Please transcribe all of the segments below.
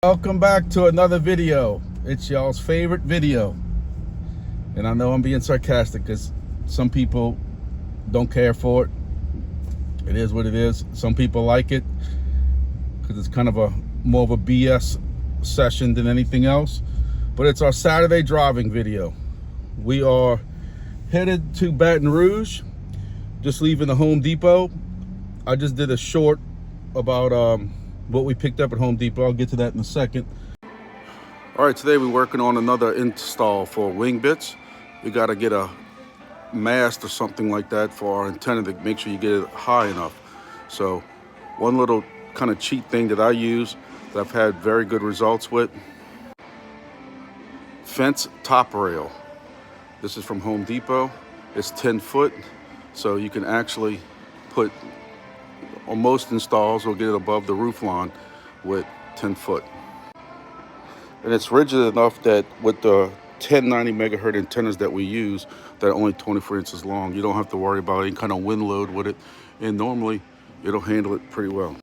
Welcome back to another video. It's y'all's favorite video. And I know I'm being sarcastic because some people don't care for it. It is what it is. Some people like it because it's kind of more of a BS session than anything else. But it's our Saturday driving video. We are headed to Baton Rouge, just leaving the Home Depot. I just did a short about what we picked up at Home Depot. I'll get to that in a second. All right, today we're working on another install for Wingbits. We got to get a mast or something like that for our antenna to make sure you get it high enough. So one little kind of cheat thing that I use that I've had very good results with: fence top rail. This is from Home Depot. It's 10 foot, so you can actually put, on most installs, we'll get it above the roof line with 10 foot. And it's rigid enough that with the 1090 megahertz antennas that we use, that are only 24 inches long, you don't have to worry about any kind of wind load with it. And normally it'll handle it pretty well.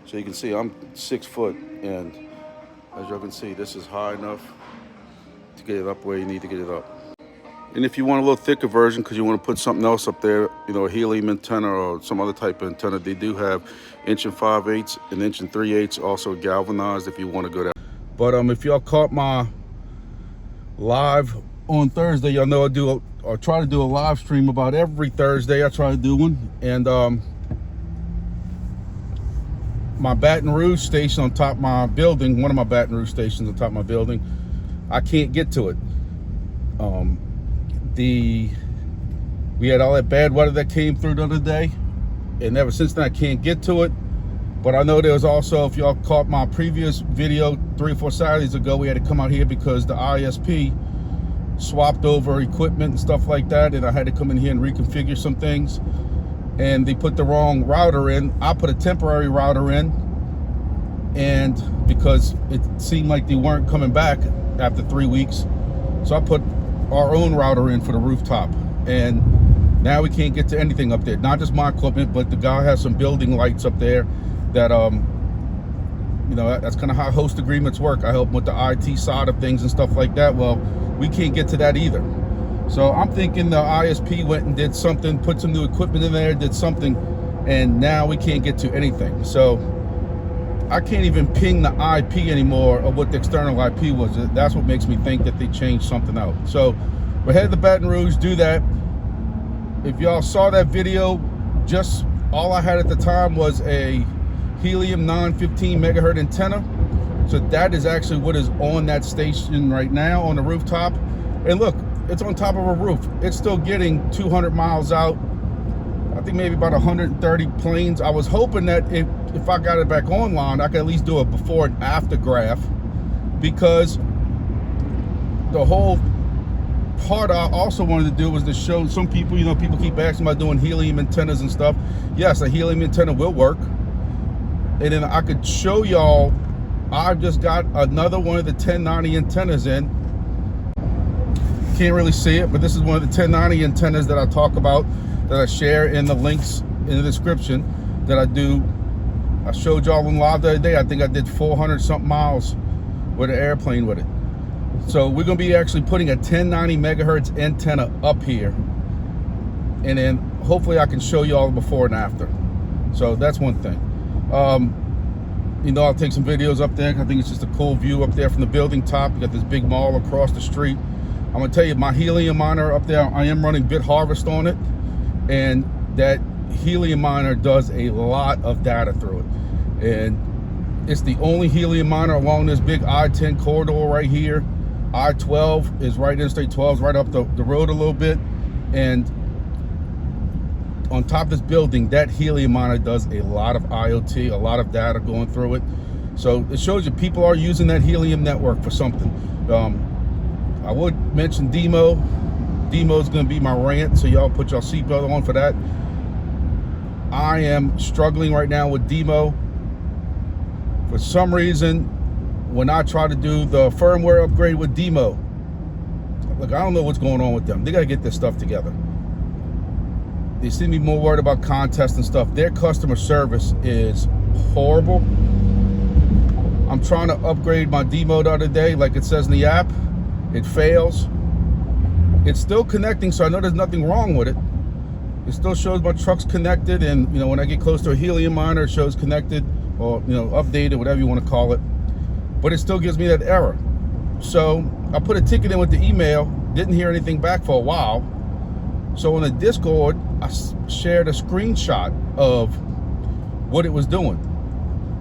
So you can see I'm 6 foot, and as y'all can see, this is high enough to get it up where you need to get it up. And if you want a little thicker version because you want to put something else up there, you know, a Helium antenna or some other type of antenna, they do have 1 5/8 and 1 3/8, also galvanized if you want to go that. But if y'all caught my live on Thursday, y'all know I try to do a live stream about every Thursday. I try to do one. And my Baton Rouge station on top of my building, one of my Baton Rouge stations on top of my building, I can't get to it. We had all that bad weather that came through the other day, and ever since then I can't get to it. But I know there was also, if y'all caught my previous video 3 or 4 Saturdays ago, we had to come out here because the ISP swapped over equipment and stuff like that, and I had to come in here and reconfigure some things, and they put the wrong router in. I put a temporary router in, and because it seemed like they weren't coming back after 3 weeks, so I put our own router in for the rooftop, and now we can't get to anything up there. Not just my equipment, but the guy has some building lights up there that you know, that's kind of how host agreements work. I help with the IT side of things and stuff like that. Well, we can't get to that either. So I'm thinking the ISP went and did something, put some new equipment in there, did something, and now we can't get to anything. So I can't even ping the IP anymore of what the external IP was. That's what makes me think that they changed something out. So we're headed to Baton Rouge, do that. If y'all saw that video, just all I had at the time was a Helium 915 megahertz antenna. So that is actually what is on that station right now on the rooftop. And look, it's on top of a roof. It's still getting 200 miles out. I think maybe about 130 planes. I was hoping that if I got it back online, I could at least do a before and after graph, because the whole part I also wanted to do was to show some people, you know, people keep asking about doing Helium antennas and stuff. Yes, a Helium antenna will work. And then I could show y'all, I've just got another one of the 1090 antennas in. Can't really see it, but this is one of the 1090 antennas that I talk about, that I share in the links in the description, that I do. I showed y'all in live the other day. I think I did 400 something miles with an airplane with it. So we're gonna be actually putting a 1090 megahertz antenna up here, and then hopefully I can show y'all before and after. So that's one thing. You know, I'll take some videos up there. I think it's just a cool view up there from the building top. You got this big mall across the street. I'm gonna tell you, my Helium miner up there, I am running Bit Harvest on it, and that Helium miner does a lot of data through it. And it's the only Helium miner along this big I-10 corridor right here. I-12 is right, Interstate 12 is right up the road a little bit. And on top of this building, that Helium miner does a lot of IoT, a lot of data going through it. So it shows you people are using that Helium network for something. I would mention DIMO. DIMO is going to be my rant, so y'all put your seatbelt on for that. I am struggling right now with DIMO. For some reason, when I try to do the firmware upgrade with DIMO, look, I don't know what's going on with them. They got to get this stuff together. They seem to be more worried about contests and stuff. Their customer service is horrible. I'm trying to upgrade my DIMO the other day, like it says in the app. It fails. It's still connecting, so I know there's nothing wrong with it. It still shows my truck's connected, and when I get close to a Helium miner, it shows connected, or updated, whatever you want to call it. But it still gives me that error. So I put a ticket in with the email, didn't hear anything back for a while. So on the Discord, I shared a screenshot of what it was doing.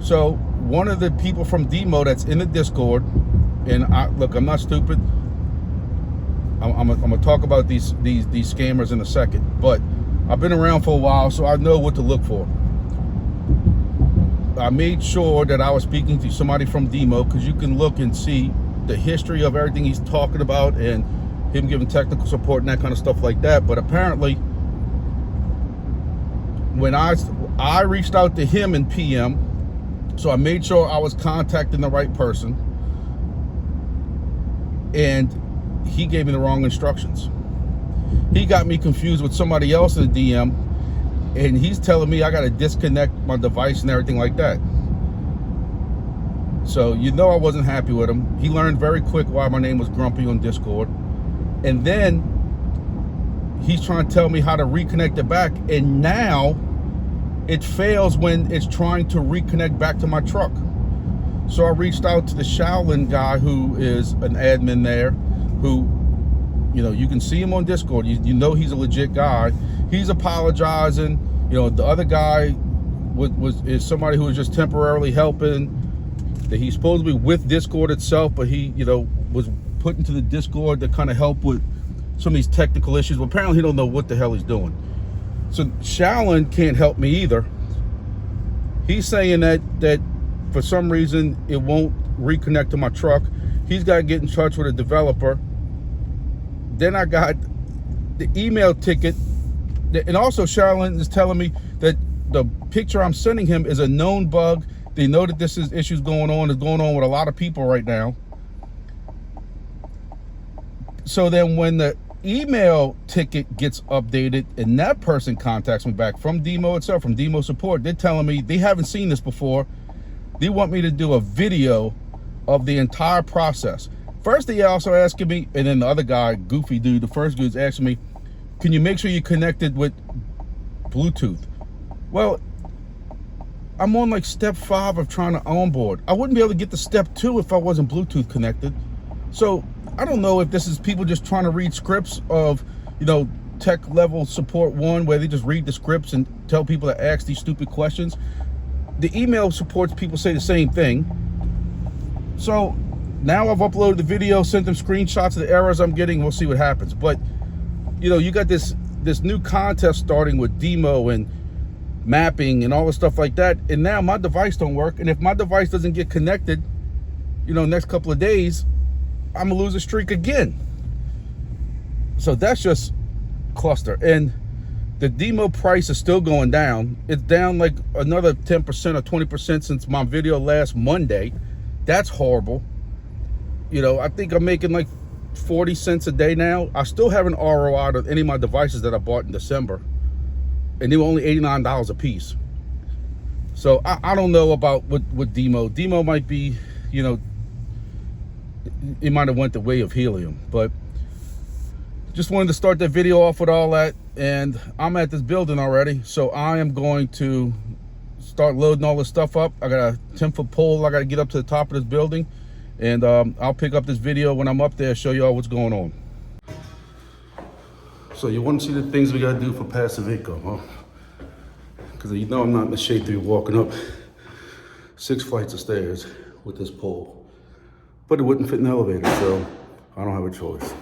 So one of the people from DIMO that's in the Discord, and look, I'm not stupid. I'm gonna talk about these scammers in a second, but I've been around for a while, so I know what to look for. I made sure that I was speaking to somebody from DIMO, because you can look and see the history of everything he's talking about and him giving technical support and that kind of stuff like that. But apparently, when I reached out to him in PM, so I made sure I was contacting the right person, and he gave me the wrong instructions. He got me confused with somebody else in the DM, and he's telling me I got to disconnect my device and everything like that. So I wasn't happy with him. He learned very quick why my name was Grumpy on Discord. And then he's trying to tell me how to reconnect it back, and now it fails when it's trying to reconnect back to my truck. So I reached out to the Shaolin guy, who is an admin there, who, you can see him on Discord. You know he's a legit guy. He's apologizing. The other guy is somebody who was just temporarily helping. That he's supposed to be with Discord itself, but he, was put into the Discord to kind of help with some of these technical issues. But apparently he don't know what the hell he's doing. So Shaolin can't help me either. He's saying that for some reason it won't reconnect to my truck. He's got to get in touch with a developer. Then I got the email ticket, and also Shaolin is telling me that the picture I'm sending him is a known bug. They know that this is issues going on. It's going on with a lot of people right now. So then when the email ticket gets updated and that person contacts me back from DIMO itself, from DIMO support, they're telling me they haven't seen this before. They want me to do a video of the entire process. First, they also asking me, and then the other guy, goofy dude, the first dude's asking me, can you make sure you're connected with Bluetooth? Well, I'm on like step 5 of trying to onboard. I wouldn't be able to get to step 2 if I wasn't Bluetooth connected. So I don't know if this is people just trying to read scripts of, tech level support 1, where they just read the scripts and tell people to ask these stupid questions. The email supports people say the same thing. So now I've uploaded the video, sent them screenshots of the errors I'm getting. We'll see what happens. But you got this new contest starting with DIMO and mapping and all the stuff like that, and now my device don't work. And if my device doesn't get connected, next couple of days, I'm gonna lose a streak again. So that's just cluster. And the DIMO price is still going down. It's down like another 10% or 20% since my video last Monday. That's horrible. I think I'm making like 40 cents a day now. I still haven't ROI'd on any of my devices that I bought in December, and they were only $89 a piece. So I don't know about what DIMO. DIMO might be, it might have went the way of Helium. But just wanted to start that video off with all that. And I'm at this building already, so I am going to start loading all this stuff up. I got a 10-foot pole I got to get up to the top of this building, and I'll pick up this video when I'm up there, show you all what's going on. So you want to see the things we got to do for passive income, huh? Because I'm not in the shape to be walking up 6 flights of stairs with this pole. But it wouldn't fit in the elevator, so I don't have a choice.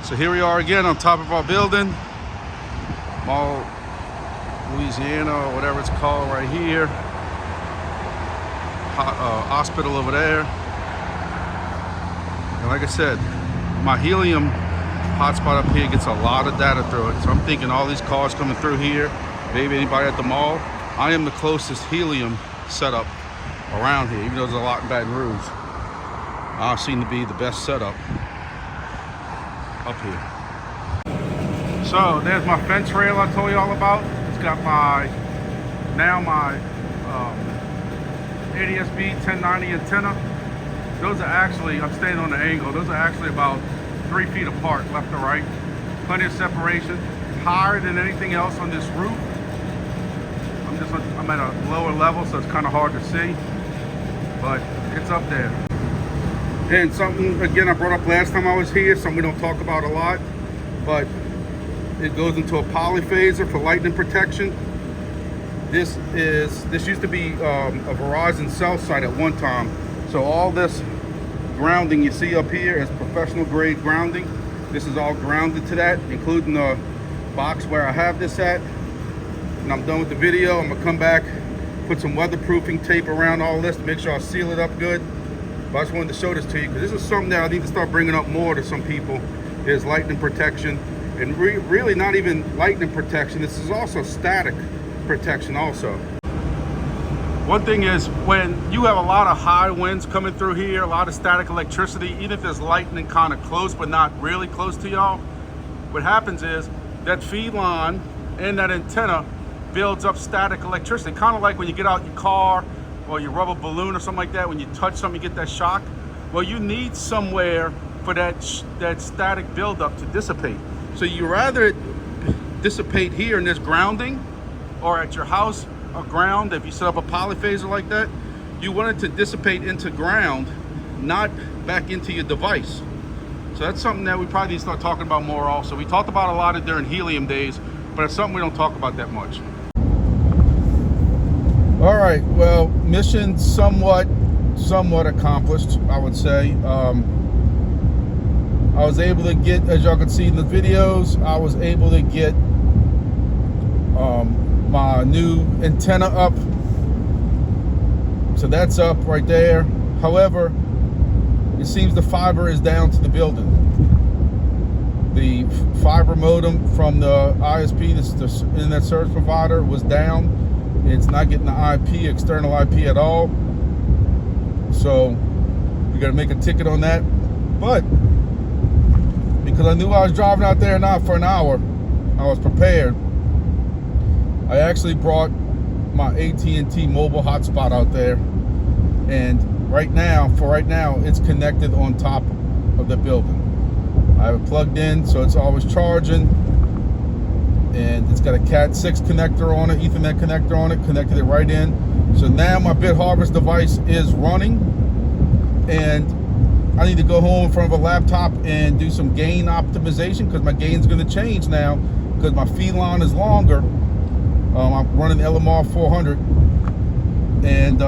So here we are again on top of our building, Mall Louisiana, or whatever it's called, right here. Hospital over there. And like I said, my Helium hotspot up here gets a lot of data through it. So I'm thinking all these cars coming through here, maybe anybody at the mall. I am the closest Helium setup around here, even though there's a lot in Baton Rouge. I seem to be the best setup. up here. So there's my fence rail I told you all about. It's got my ADS-B 1090 antenna. Those are actually, I'm standing on the angle, those are actually about 3 feet apart, left to right. Plenty of separation, higher than anything else on this roof. I'm at a lower level, so it's kind of hard to see, but it's up there. And something, again, I brought up last time I was here, something we don't talk about a lot, but it goes into a polyphaser for lightning protection. This used to be a Verizon cell site at one time. So all this grounding you see up here is professional grade grounding. This is all grounded to that, including the box where I have this at. When I'm done with the video, I'm gonna come back, put some weatherproofing tape around all this to make sure I seal it up good. But I just wanted to show this to you because this is something that I need to start bringing up more to some people, is lightning protection. And really not even lightning protection, this is also static protection also. One thing is, when you have a lot of high winds coming through here, a lot of static electricity, even if there's lightning kind of close but not really close to y'all, what happens is that feed line and that antenna builds up static electricity, kind of like when you get out your car or your rubber balloon or something like that. When you touch something, you get that shock. Well, you need somewhere for that static buildup to dissipate. So you rather it dissipate here in this grounding, or at your house, a ground, if you set up a polyphaser like that, you want it to dissipate into ground, not back into your device. So that's something that we probably need to start talking about more also. We talked about a lot of during Helium days, but it's something we don't talk about that much. All right, well, mission somewhat accomplished, I would say. I was able to get, as y'all can see in the videos, I was able to get my new antenna up. So that's up right there. However, it seems the fiber is down to the building. The fiber modem from the ISP, the internet service provider, was down. It's not getting the IP, external IP at all. So we got to make a ticket on that. But because I knew I was driving out there now for an hour, I was prepared. I actually brought my AT&T mobile hotspot out there, and right now, it's connected on top of the building. I have it plugged in, so it's always charging, and it's got a Cat 6 connector on it, Ethernet connector on it, connected it right in. So now my Bit Harvest device is running, and I need to go home in front of a laptop and do some gain optimization, because my gain's going to change now because my feedline is longer. I'm running LMR 400, and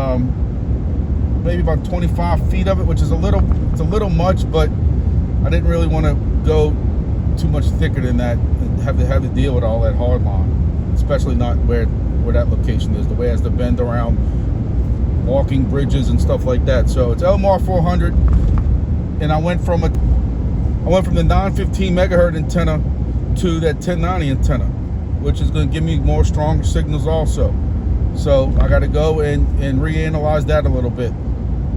maybe about 25 feet of it, which is a little much, but I didn't really want to go too much thicker than that and have to deal with all that hard line, especially not where that location is. The way it has to bend around walking bridges and stuff like that. So it's LMR 400, and I went from the 915 megahertz antenna to that 1090 antenna, which is going to give me more stronger signals also. So I got to go and reanalyze that a little bit.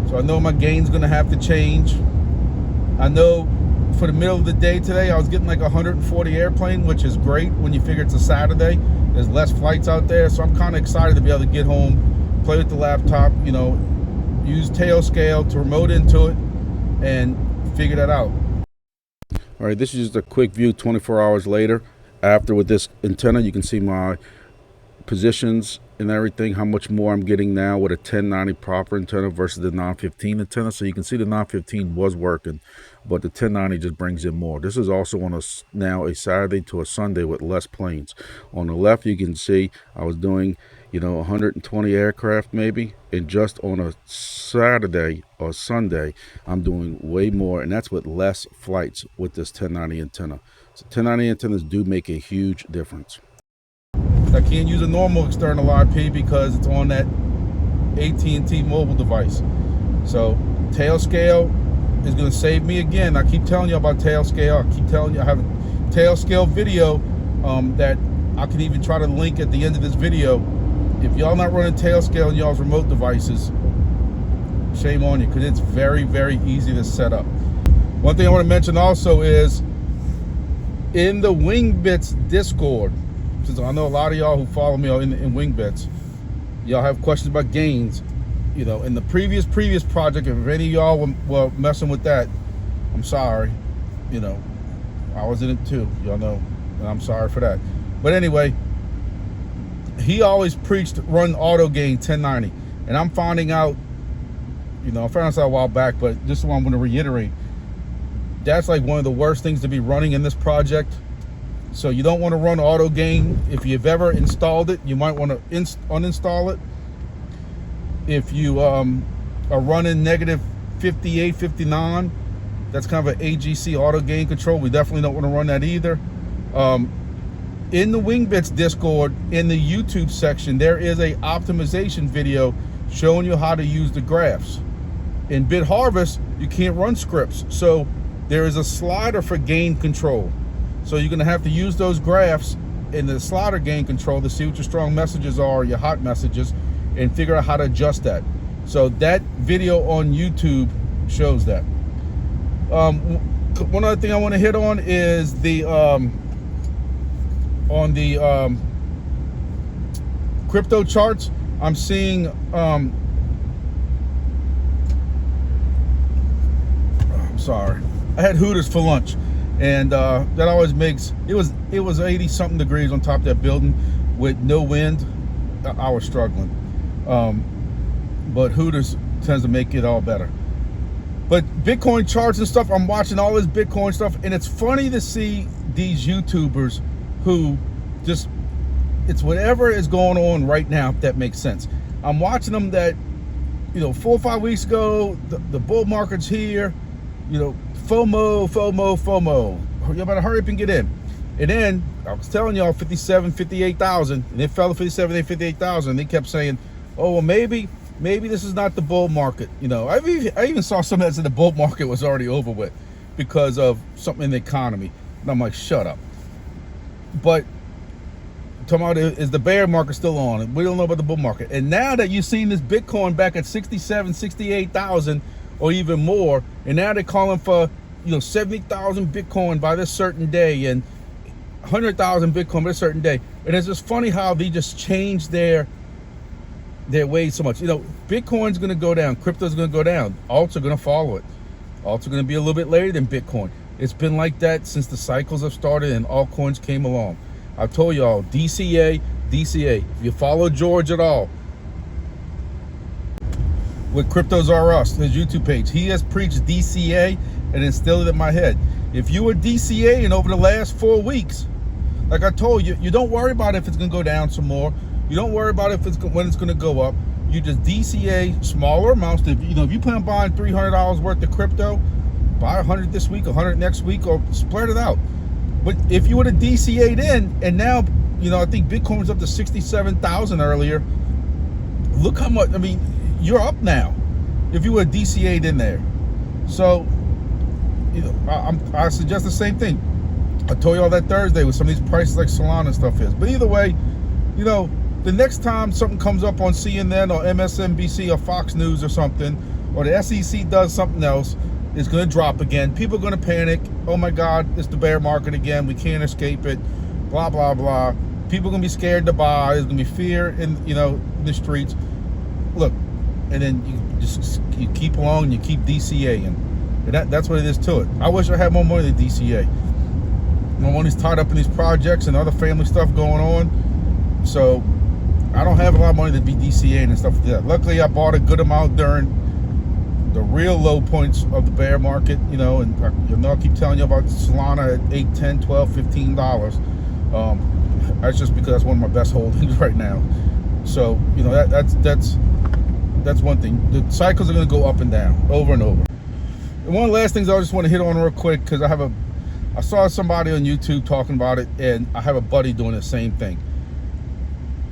So I know my gain's going to have to change. I know for the middle of the day today, I was getting like 140 airplane, which is great when you figure it's a Saturday. There's less flights out there, so I'm kind of excited to be able to get home, play with the laptop, you know, use tail scale to remote into it and figure that out. All right, this is just a quick view 24 hours later. After with this antenna, you can see my positions and everything, how much more I'm getting now with a 1090 proper antenna versus the 915 antenna. So you can see the 915 was working, but the 1090 just brings in more. This is also on now a Saturday to a Sunday with less planes. On the left, you can see I was doing, 120 aircraft maybe, and just on a Saturday or Sunday, I'm doing way more, and that's with less flights with this 1090 antenna. So 1090 antennas do make a huge difference. I can't use a normal external IP because it's on that AT&T mobile device. So tail scale is going to save me again. I keep telling you about tail scale. I keep telling you I have a tail scale video that I can even try to link at the end of this video. If y'all not running tail scale in y'all's remote devices, shame on you, because it's very, very easy to set up. One thing I want to mention also is in the Wingbits Discord, since I know a lot of y'all who follow me in Wingbits, y'all have questions about gains. You know, in the previous project, if any of y'all were messing with that, I'm sorry. You know, I was in it too, y'all know, and I'm sorry for that. But anyway, he always preached run auto gain 1090, and I'm finding out, you know, I found this out a while back, but this is what I'm going to reiterate. That's like one of the worst things to be running in this project. So you don't want to run auto gain. If you've ever installed it, you might want to uninstall it. If you are running negative 58, 59, that's kind of an AGC auto gain control. We definitely don't want to run that either. In the Wingbits Discord, in the YouTube section, there is a optimization video showing you how to use the graphs. In Bit Harvest, you can't run scripts. So there is a slider for gain control. So you're gonna have to use those graphs in the slider gain control to see what your strong messages are, your hot messages, and figure out how to adjust that. So that video on YouTube shows that. One other thing I want to hit on is the on the crypto charts. I'm seeing I'm sorry, I had Hooters for lunch, and that always makes it was 80 something degrees on top of that building with no wind. I was struggling, but Hooters tends to make it all better. But Bitcoin charts and stuff, I'm watching all this Bitcoin stuff, and it's funny to see these YouTubers who just, it's whatever is going on right now, if that makes sense. I'm watching them that, you know, 4 or 5 weeks ago, the bull market's here, you know, FOMO. You better hurry up and get in. And then, I was telling y'all 57, 58,000, and it fell to 57, 58,000. They kept saying, oh, well, maybe this is not the bull market. You know, I even saw some that said the bull market was already over with because of something in the economy. And I'm like, shut up. But talking about, is the bear market still on? We don't know about the bull market. And now that you've seen this Bitcoin back at 67, 68,000 or even more, and now they're calling for, you know, 70,000 Bitcoin by this certain day and 100,000 Bitcoin by a certain day. And it's just funny how they just change their ways so much. You know, Bitcoin's going to go down, crypto's going to go down, alts are going to follow it. Alts are going to be a little bit later than Bitcoin. It's been like that since the cycles have started and altcoins came along. I told y'all, DCA. If you follow George at all with Cryptos R Us, his YouTube page, he has preached DCA and instilled it in my head. If you were DCAing over the last 4 weeks, like I told you, you don't worry about if it's going to go down some more. You don't worry about if when it's going to go up. You just DCA smaller amounts. If you plan on buying $300 worth of crypto, buy 100 this week, 100 next week, or spread it out. But if you would have DCA'd in, and now, you know, I think Bitcoin was up to 67,000 earlier. Look how much. I mean, you're up now. If you would have DCA'd in there, so you know, I suggest the same thing. I told y'all that Thursday with some of these prices like Solana and stuff is. But either way, you know, the next time something comes up on CNN or MSNBC or Fox News or something, or the SEC does something else, it's going to drop again. People are going to panic. Oh my God, it's the bear market again. We can't escape it. Blah, blah, blah. People are going to be scared to buy. There's going to be fear in, you know, in the streets. Look, and then you keep along and you keep DCAing. And that's what it is to it. I wish I had more money to DCA. My money's tied up in these projects and other family stuff going on. So I don't have a lot of money to be DCAing and stuff like that. Luckily, I bought a good amount during the real low points of the bear market, you know, and you know, I keep telling you about Solana at $8, $10, $12, $15. That's just because that's one of my best holdings right now. So, you know, that's one thing. The cycles are going to go up and down, over and over. And one of the last things I just want to hit on real quick, because I saw somebody on YouTube talking about it, and I have a buddy doing the same thing.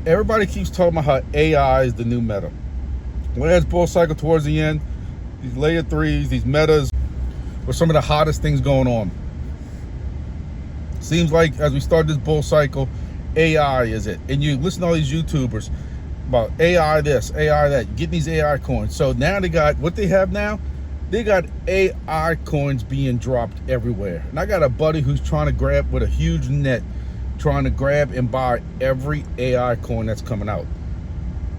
Everybody keeps talking about how AI is the new meta. When there's bull cycle towards the end, these layer threes, these metas, were some of the hottest things going on. Seems like as we start this bull cycle, AI is it. And you listen to all these YouTubers about AI this, AI that, getting these AI coins. So now they got, what they have now, They got AI coins being dropped everywhere. And I got a buddy who's trying to grab with a huge net, trying to grab and buy every AI coin that's coming out.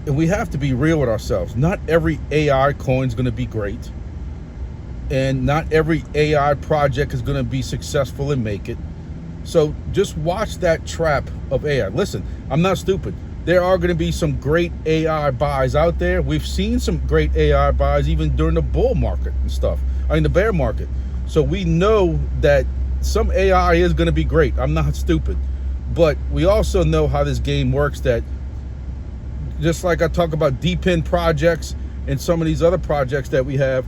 And we have to be real with ourselves. Not every AI coin is going to be great. And not every AI project is going to be successful and make it. So just watch that trap of AI. Listen, I'm not stupid. There are going to be some great AI buys out there. We've seen some great AI buys even during the bull market and stuff. I mean, the bear market. So we know that some AI is going to be great. I'm not stupid. But we also know how this game works, that just like I talk about deep in projects and some of these other projects that we have,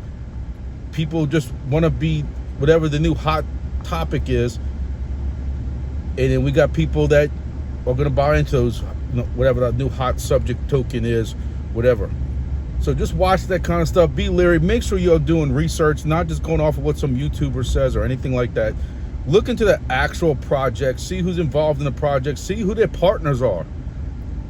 people just want to be whatever the new hot topic is. And then we got people that are going to buy into those, whatever that new hot subject token is, whatever. So just watch that kind of stuff. Be leery. Make sure you're doing research, not just going off of what some YouTuber says or anything like that. Look into the actual project. See who's involved in the project. See who their partners are.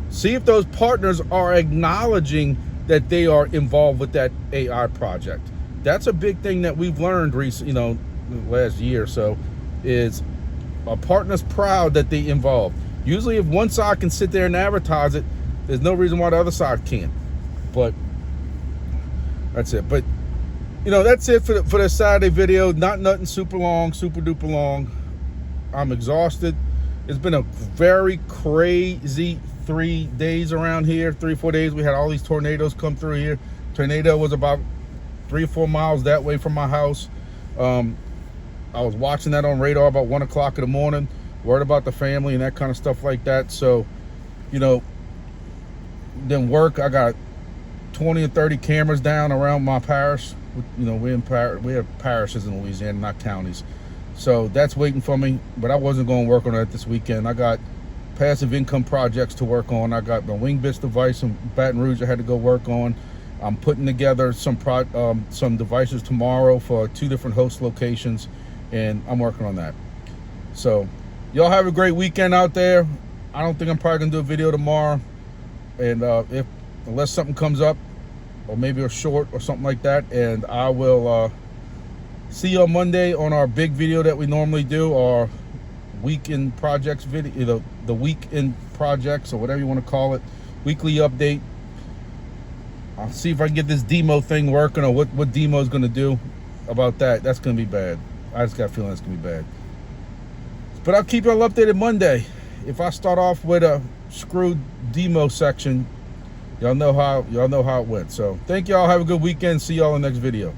See if those partners are acknowledging that they are involved with that AI project. That's a big thing that we've learned recently, last year or so, is a partner's proud that they involved. Usually if one side can sit there and advertise it, there's no reason why the other side can't. But that's it. But that's it for the Saturday video. Not nothing super long, super duper long. I'm exhausted. It's been a very crazy 3 days around here, 3-4 days. We had all these tornadoes come through here. Tornado was about 3 or 4 miles that way from my house. I was watching that on radar about 1 o'clock in the morning, worried about the family and that kind of stuff like that. So, then work, I got 20 or 30 cameras down around my parish. We have parishes in Louisiana, not counties. So that's waiting for me, but I wasn't going to work on that this weekend. I got passive income projects to work on. I got the Wingbits device in Baton Rouge I had to go work on. I'm putting together some devices tomorrow for 2 different host locations, and I'm working on that. So y'all have a great weekend out there. I don't think I'm probably gonna do a video tomorrow, and unless something comes up, or maybe a short or something like that, and I will see you on Monday on our big video that we normally do, our weekend projects video, the weekend projects, or whatever you want to call it, weekly update. I'll see if I can get this DIMO thing working, or what DIMO is going to do about that. That's going to be bad. I just got a feeling it's going to be bad. But I'll keep y'all updated Monday. If I start off with a screwed DIMO section, y'all know how it went. So thank y'all. Have a good weekend. See y'all in the next video.